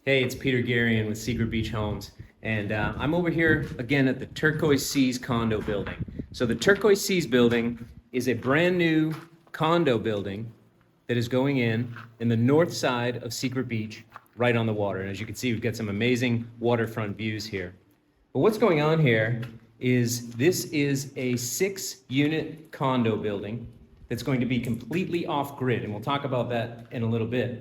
Hey, it's Peter Garian with Secret Beach Homes, and I'm over here again at the Turquoise Seas Condo building. So the Turquoise Seas building is a brand new condo building that is going in the north side of Secret Beach, right on the water. And as you can see, we've got some amazing waterfront views here. But what's going on here is this is a 6-unit condo building that's going to be completely off-grid, and we'll talk about that in a little bit.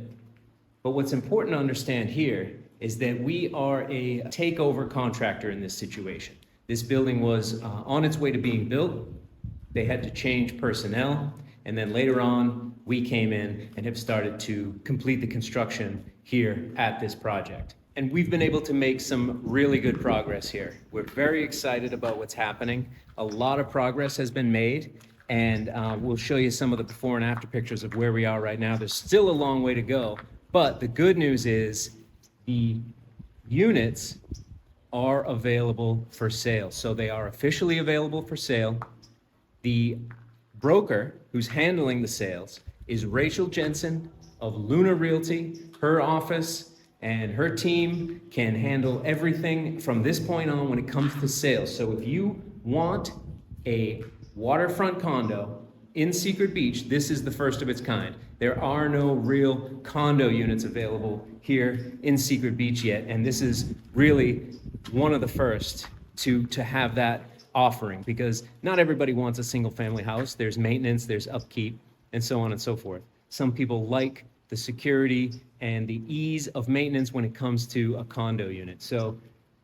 But what's important to understand here is that we are a takeover contractor in this situation. This building was on its way to being built. They had to change personnel, and then later on, we came in and have started to complete the construction here at this project. And we've been able to make some really good progress here. We're very excited about what's happening. A lot of progress has been made, and we'll show you some of the before and after pictures of where we are right now. There's still a long way to go. But the good news is the units are available for sale. So they are officially available for sale. The broker who's handling the sales is Rachel Jensen of Luna Realty. Her office and her team can handle everything from this point on when it comes to sales. So if you want a waterfront condo in Secret Beach, this is the first of its kind. There are no real condo units available here in Secret Beach yet, and this is really one of the first to have that offering, because not everybody wants a single family house. There's maintenance, there's upkeep, and so on and so forth. Some people like the security and the ease of maintenance when it comes to a condo unit. So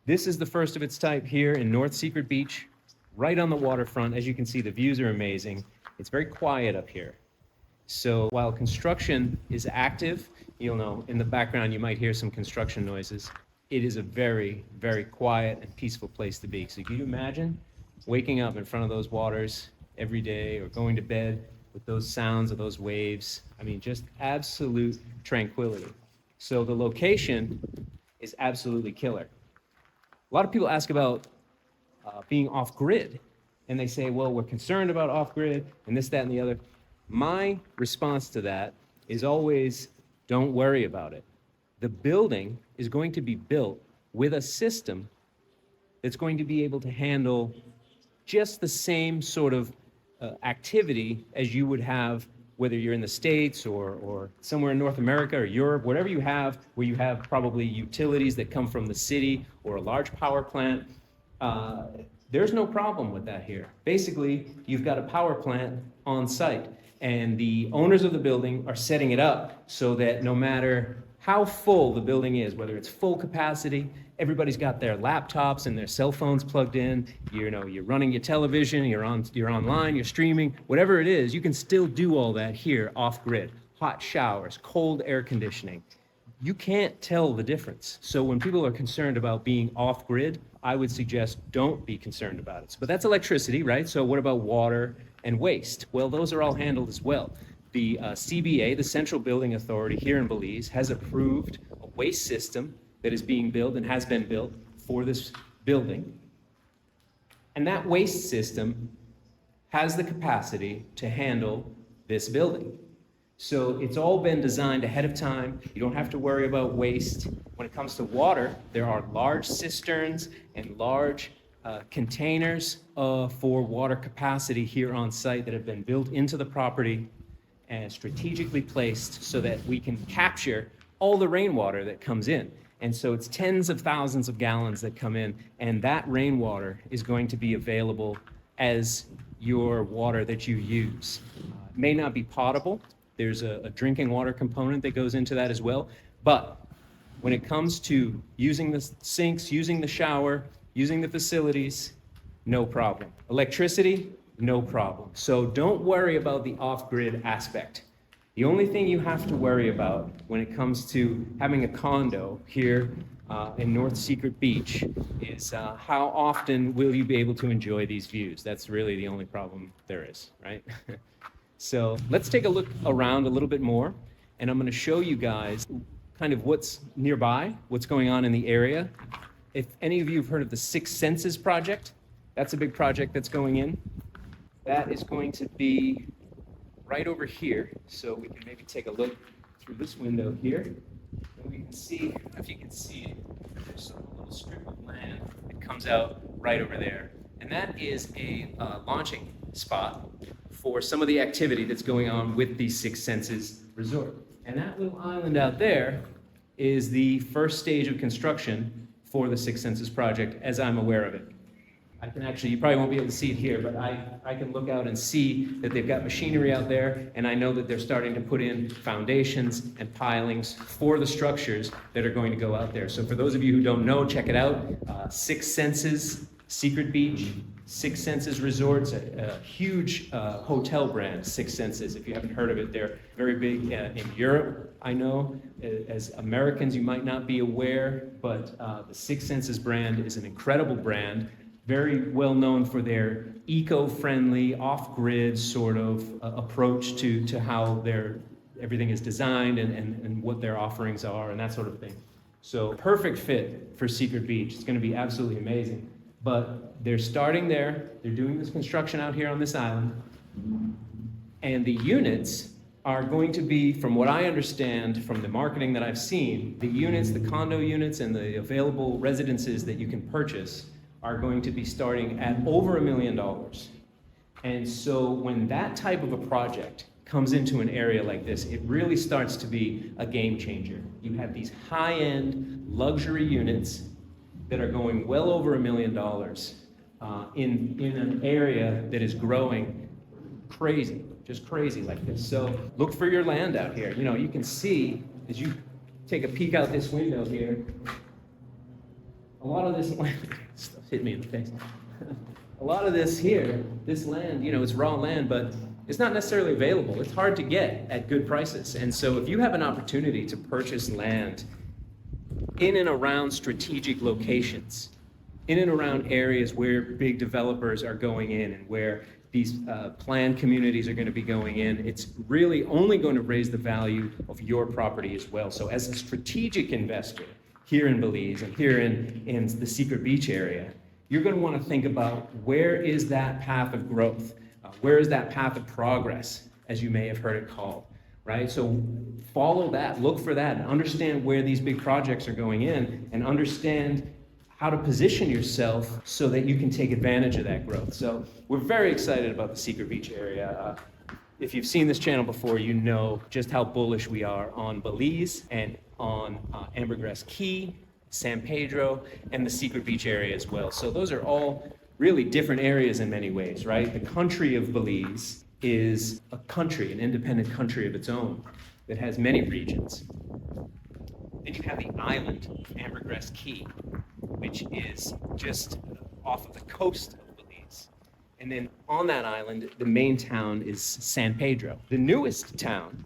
this is the first of its type here in North Secret Beach, right on the waterfront. As you can see, the views are amazing. It's very quiet up here. So while construction is active, you'll know in the background you might hear some construction noises. It is a very, very quiet and peaceful place to be. So can you imagine waking up in front of those waters every day, or going to bed with those sounds of those waves? I mean, just absolute tranquility. So the location is absolutely killer. A lot of people ask about being off-grid, and they say, well, we're concerned about off-grid and this, that, and the other. My response to that is always, don't worry about it. The building is going to be built with a system that's going to be able to handle just the same sort of activity as you would have whether you're in the States or somewhere in North America or Europe, whatever you have, where you have probably utilities that come from the city or a large power plant. There's no problem with that here. Basically, you've got a power plant on site, and the owners of the building are setting it up so that no matter how full the building is, whether it's full capacity, everybody's got their laptops and their cell phones plugged in. You know, you're running your television, you're online, you're streaming, whatever it is, you can still do all that here off grid. Hot showers, cold air conditioning. You can't tell the difference. So when people are concerned about being off grid, I would suggest don't be concerned about it. But that's electricity, right? So what about water and waste? Well, those are all handled as well. The CBA, the Central Building Authority here in Belize, has approved a waste system that is being built and has been built for this building. And that waste system has the capacity to handle this building. So it's all been designed ahead of time. You don't have to worry about waste. When it comes to water, there are large cisterns and large containers for water capacity here on site that have been built into the property and strategically placed so that we can capture all the rainwater that comes in. And so it's tens of thousands of gallons that come in, and that rainwater is going to be available as your water that you use. It may not be potable. There's a drinking water component that goes into that as well. But when it comes to using the sinks, using the shower, using the facilities, no problem. Electricity, no problem. So don't worry about the off-grid aspect. The only thing you have to worry about when it comes to having a condo here in North Secret Beach is how often will you be able to enjoy these views? That's really the only problem there is, right? So let's take a look around a little bit more, and I'm going to show you guys kind of what's nearby, what's going on in the area. If any of you have heard of the Six Senses project, that's a big project that's going in. That is going to be right over here. So we can maybe take a look through this window here. And we can see, if you can see it, there's a little strip of land that comes out right over there. And that is a launching spot for some of the activity that's going on with the Six Senses Resort. And that little island out there is the first stage of construction for the Six Senses project, as I'm aware of it. I can actually, you probably won't be able to see it here, but I can look out and see that they've got machinery out there, and I know that they're starting to put in foundations and pilings for the structures that are going to go out there. So for those of you who don't know, check it out. Six Senses, Secret Beach, Six Senses Resorts, a huge hotel brand, Six Senses. If you haven't heard of it, they're very big in Europe, I know. As Americans, you might not be aware, but the Six Senses brand is an incredible brand, very well known for their eco-friendly, off-grid sort of approach to how everything is designed and what their offerings are and that sort of thing. So perfect fit for Secret Beach. It's going to be absolutely amazing. But they're starting there. They're doing this construction out here on this island. And the units are going to be, from what I understand from the marketing that I've seen, the units, the condo units and the available residences that you can purchase are going to be starting at over $1 million. And so when that type of a project comes into an area like this, it really starts to be a game changer. You have these high-end luxury units that are going well over $1 million in an area that is growing crazy, just crazy like this. So look for your land out here. You know, you can see, as you take a peek out this window here, a lot of this land, stuff hit me in the face. A lot of this here, this land, you know, it's raw land, but it's not necessarily available. It's hard to get at good prices. And so if you have an opportunity to purchase land in and around strategic locations, in and around areas where big developers are going in and where these planned communities are going to be going in, it's really only going to raise the value of your property as well. So as a strategic investor here in Belize and here in the Secret Beach area, you're going to want to think about where is that path of growth? Where is that path of progress, as you may have heard it called, right? So follow that, look for that, and understand where these big projects are going in, and understand how to position yourself so that you can take advantage of that growth. So we're very excited about the Secret Beach area. If you've seen this channel before, you know just how bullish we are on Belize and on Ambergris Key, San Pedro, and the Secret Beach area as well. So those are all really different areas in many ways, right? The country of Belize is a country, an independent country of its own that has many regions. Then you have the island of Ambergris Key, which is just off of the coast of Belize. And then on that island, the main town is San Pedro. The newest town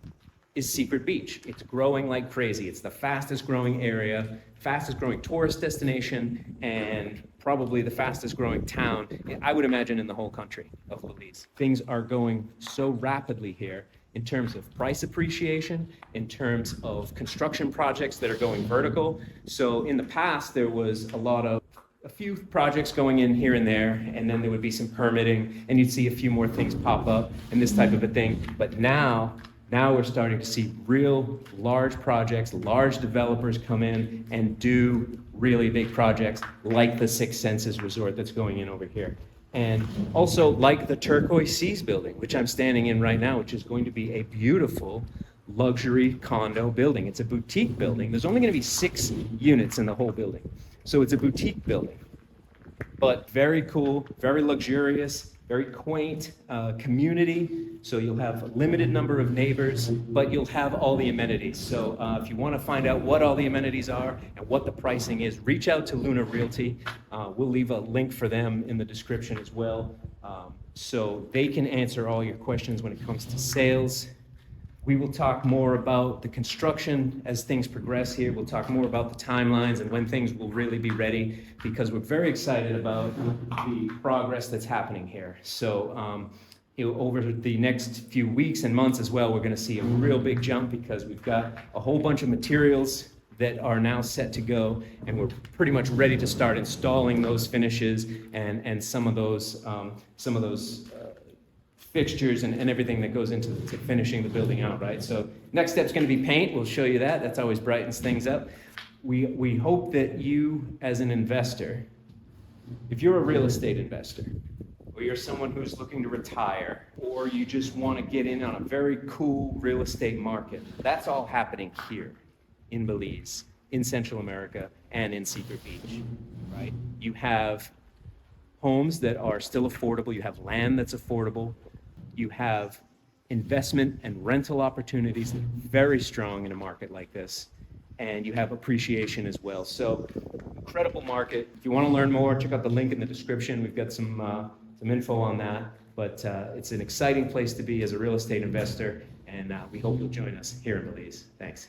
is Secret Beach. It's growing like crazy. It's the fastest growing area, fastest growing tourist destination, and probably the fastest growing town, I would imagine, in the whole country of Belize. Things are going so rapidly here in terms of price appreciation, in terms of construction projects that are going vertical. So in the past, there was a few projects going in here and there, and then there would be some permitting, and you'd see a few more things pop up and this type of a thing. But now we're starting to see real large projects, large developers come in and do really big projects like the Six Senses Resort that's going in over here. And also like the Turquoise Seas building, which I'm standing in right now, which is going to be a beautiful luxury condo building. It's a boutique building. There's only going to be 6 units in the whole building. So it's a boutique building, but very cool, very luxurious, very quaint community. So you'll have a limited number of neighbors, but you'll have all the amenities. So if you want to find out what all the amenities are and what the pricing is, reach out to Luna Realty. We'll leave a link for them in the description as well. So they can answer all your questions when it comes to sales. We will talk more about the construction as things progress here. We'll talk more about the timelines and when things will really be ready, because we're very excited about the progress that's happening here. So over the next few weeks and months as well, we're going to see a real big jump, because we've got a whole bunch of materials that are now set to go, and we're pretty much ready to start installing those finishes and some of those fixtures and everything that goes into to finishing the building out, right? So next step's going to be paint. We'll show you that. That's always brightens things up. We hope that you, as an investor, if you're a real estate investor, or you're someone who's looking to retire, or you just want to get in on a very cool real estate market, that's all happening here in Belize, in Central America, and in Secret Beach, right? You have homes that are still affordable. You have land that's affordable. You have investment and rental opportunities that are very strong in a market like this. And you have appreciation as well. So incredible market. If you want to learn more, check out the link in the description. We've got some info on that. But it's an exciting place to be as a real estate investor. And we hope you'll join us here in Belize. Thanks.